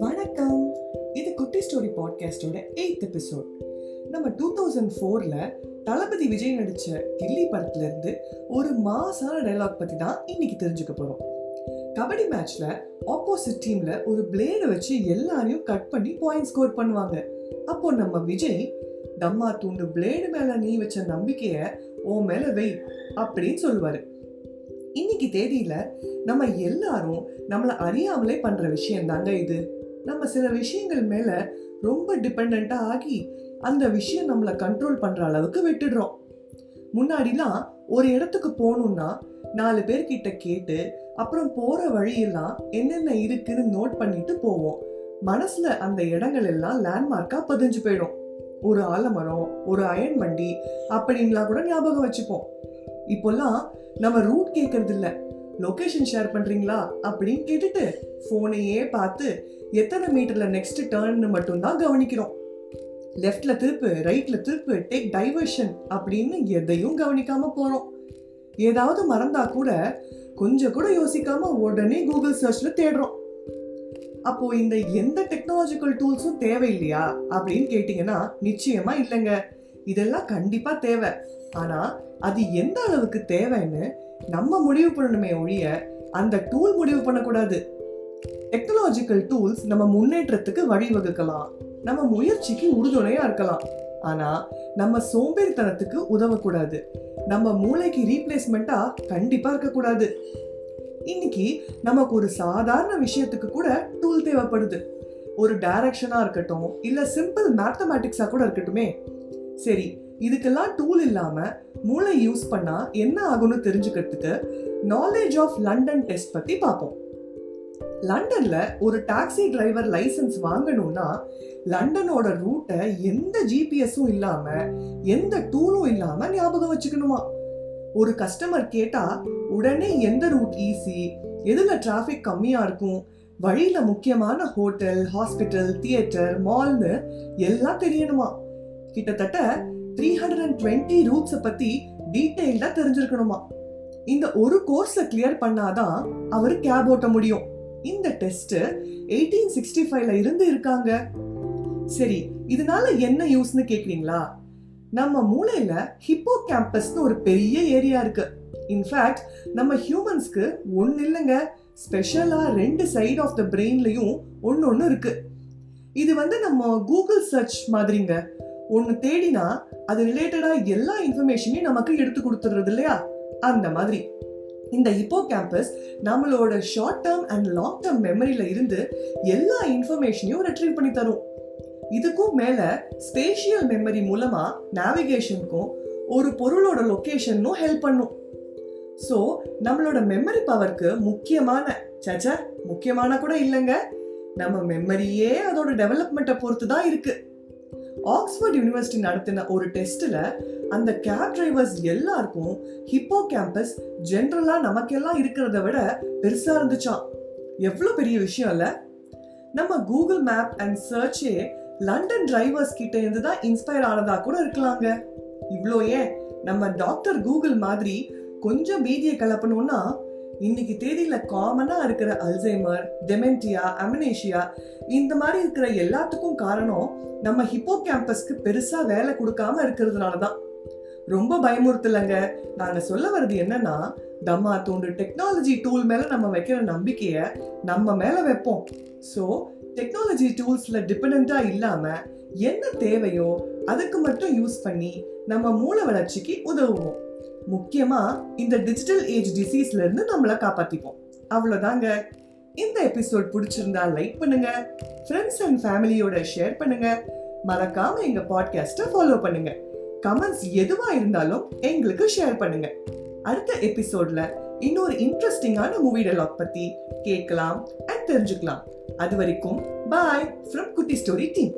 வணக்கம். இது குட்டி ஸ்டோரி பாட்காஸ்டோட 8th எபிசோட். நம்ம 2004ல தளபதி விஜய் நடிச்ச கில்லி படத்துல இருந்து ஒரு மாசான டைலாக் பத்தி தான் இன்னைக்கு தெரிஞ்சுக்க போறோம். கபடி மேட்ச்ல ஆப்போசிட் டீம்ல ஒரு பிளேட வச்சு எல்லாரையும் கட் பண்ணி பாயிண்ட் ஸ்கோர் பண்ணுவாங்க. அப்போ நம்ம விஜய், தம்மா தூண்டு பிளேடு மேல நீ வச்ச நம்பிக்கைய உன் மேல வை அப்படின்னு சொல்லுவாரு. இன்னைக்கு தேதியில நம்ம எல்லாரும் நம்மள அறியாமலே பண்ற விஷயம் தாங்க இது. நம்ம சில விஷயங்கள் மேல ரொம்ப டிபெண்டா ஆகி அந்த விஷயம் நம்மள கண்ட்ரோல் பண்ற அளவுக்கு விட்டுடுறோம். முன்னாடிலாம் ஒரு இடத்துக்கு போகணும்னா 4 பேர்கிட்ட கேட்டு அப்புறம் போற வழியெல்லாம் என்னென்ன இருக்குன்னு நோட் பண்ணிட்டு போவோம். மனசுல அந்த இடங்கள் எல்லாம் லேண்ட்மார்க்கா பதிஞ்சு போயிடும். ஒரு ஆலமரம், ஒரு அயன் வண்டி அப்படின்லாம் கூட ஞாபகம் வச்சுப்போம். இப்போல்லாம் நம்ம ரூட் கேட்கறது இல்ல, லொகேஷன் ஷேர் பண்றீங்களா அப்படின்னு கேட்டுட்டு போனையே பார்த்து எத்தனை மீட்டர்ல நெக்ஸ்ட் டர்ன்னு மட்டும்தான் கவனிக்கிறோம். லெஃப்ட்ல திருப்பு, ரைட்ல திருப்பு, டேக் டைவர்ஷன் அப்படின்னு எதையும் கவனிக்காம போறோம். ஏதாவது மறந்தா கூட கொஞ்சம் கூட யோசிக்காம உடனே கூகுள் சர்ச்ல தேடுறோம். அப்போ இந்த எந்த டெக்னாலஜிக்கல் டூல்ஸும் தேவையில்லையா அப்படின்னு கேட்டீங்கன்னா நிச்சயமா இல்லைங்க. இதெல்லாம் கண்டிப்பா தேவை. ஆனா அது எந்த அளவுக்கு தேவைன்னு நம்ம முடிவு பண்ணணுமே ஒழிய அந்த டூல் முடிவு பண்ணக்கூடாது. டெக்னாலஜிக்கல் டூல்ஸ் நம்ம முன்னேற்றத்துக்கு வழிவகுக்கலாம், நம்ம முயற்சிக்கு உறுதுணையா இருக்கலாம். ஆனா நம்ம சோம்பேறித்தனத்துக்கு உதவக்கூடாது, நம்ம மூளைக்கு ரீப்ளேஸ்மெண்டா கண்டிப்பா இருக்கக்கூடாது. இன்னைக்கு நமக்கு ஒரு சாதாரண விஷயத்துக்கு கூட டூல் தேவைப்படுது. ஒரு டைரக்ஷனா இருக்கட்டும், இல்ல சிம்பிள் மேத்தமேட்டிக்ஸா கூட இருக்கட்டுமே. சரி, இதுக்கெல்லாம் டூல் இல்லாம மூளை யூஸ் பண்ணா என்ன ஆகும்னு தெரிஞ்சுக்கிறதுக்கு நாலேஜ் ஆஃப் லண்டன் டெஸ்ட் பத்தி பார்ப்போம். லண்டன்ல ஒரு டாக்ஸி டிரைவர் லைசன்ஸ் வாங்கணும்னா லண்டனோட ரூட்டை எந்த ஜிபிஎஸும் இல்லாம எந்த டூலும் இல்லாம ஞாபகம் வச்சுக்கணுமா. ஒரு கஸ்டமர் கேட்டா உடனே எந்த ரூட் ஈஸி, எதுல டிராபிக் கம்மியா இருக்கும், வழியில முக்கியமான ஹோட்டல், ஹாஸ்பிட்டல், தியேட்டர், மால்னு எல்லாம் தெரியணுமா. கிட்டத்தட்ட 320 ரூட்ஸை பத்தி டீடைல்டா தெரிஞ்சிருக்கணுமா. இந்த ஒரு கோர்ஸை கிளியர் பண்ணாதான் அவரு கேப் ஓட்ட முடியும். இந்த டெஸ்ட் 1865ல இருந்து இருக்காங்க. சரி, இதனால என்ன யூஸ்னு கேக்குறீங்களா? நம்ம மூளையில ஹிப்போகாம்பஸ்னு ஒரு பெரிய ஏரியா இருக்கு. இன்ஃபேக்ட் நம்ம ஹியூமன்ஸ்க்கு ஒன்னு இல்லைங்க, ஸ்பெஷலா 2 சைடு ஆஃப் த பிரெயின்லயும் ஒன்னு இருக்கு. இது நம்ம கூகுள் சர்ச் மாதிரிங்க. ஒன்னு தேடினா அது ரிலேட்டடா எல்லா இன்ஃபர்மேஷனையும் நமக்கு எடுத்து கொடுத்துடுறது இல்லையா, அந்த மாதிரி. இந்த ஹிப்போகாம்பஸ் நம்மளோட short term and long term மெமரியில இருந்து எல்லா இன்ஃபர்மேஷனையும் ரெட்ரீவ் பண்ணி தரும். இதுக்கும் மேல ஸ்பேஷியல் மெமரி மூலமா நேவிகேஷனுக்கும் ஒரு பொருளோட லொகேஷனும் ஹெல்ப் பண்ணும். சோ நம்மளோட மெமரி பவருக்கு முக்கியமான கூட இல்லைங்க, நம்ம மெமரியே அதோட டெவலப்மெண்ட்டை பொறுத்து தான் இருக்கு. ஆக்ஸ்போர்ட் யூனிவர்சிட்டி நடத்தின ஒரு டெஸ்ட்ல அந்த கேப் டிரைவர்ஸ் எல்லாருக்கும் ஹிப்போகாம்பஸ் ஜெனரலா நமக்கெல்லாம் இருக்கிறத விட பெருசா இருந்துச்சாம். எவ்வளவு பெரிய விஷயம் இல்ல. நம்ம கூகுள் மேப் அண்ட் சர்ச்சே லண்டன் டிரைவர்ஸ் கிட்ட இருந்து தான் இன்ஸ்பயர் ஆனதா கூட இருக்கலாங்க. இவ்வளோ ஏன், நம்ம டாக்டர் கூகுள் மாதிரி கொஞ்சம் பீதியை கலப்பணும்னா இன்னைக்கு தேதியில காமனா இருக்கிற அல்சைமர், டெமென்டியா, அமனேஷியா இந்த மாதிரி இருக்கிற எல்லாத்துக்கும் காரணம் நம்ம ஹிப்போகாம்பஸ்க்கு பெருசா வேலை கொடுக்காம இருக்கிறதுனாலதான். ரொம்ப பயமுறுத்தலங்க. நாங்க சொல்ல வர்றது என்னன்னா, தம்மா தூண்டு டெக்னாலஜி டூல் மேல நம்ம வைக்கிற நம்பிக்கைய நம்ம மேல வைப்போம். சோ டெக்னாலஜி டூல்ஸ்ல டிபெண்டா இல்லாம என்ன தேவையோ அதுக்கு மட்டும் யூஸ் பண்ணி நம்ம மூளை வளர்ச்சிக்கு உதவுவோம். முக்கியமா இந்த டிஜிட்டல் ஏஜ் டிசீஸ்ல இருந்து நம்மள காப்பாத்திப்போம். அவ்வளவுதாங்க. இந்த எபிசோட் பிடிச்சிருந்தா லைக் பண்ணுங்க, ஃப்ரெண்ட்ஸ் அண்ட் ஃபேமிலியோட ஷேர் பண்ணுங்க, மறக்காம எங்க பாட்காஸ்ட ஃபாலோ பண்ணுங்க. கமெண்ட்ஸ் எதுவா இருந்தாலும் எங்களுக்கு ஷேர் பண்ணுங்க. அடுத்த எபிசோட்ல இன்னொரு இன்ட்ரெஸ்டிங்கான மூவி டயலாக் பத்தி கேட்கலாம் அண்ட் தெரிஞ்சுக்கலாம். அது வரைக்கும் பாய் ஃப்ரம் குட்டி ஸ்டோரி டீம்.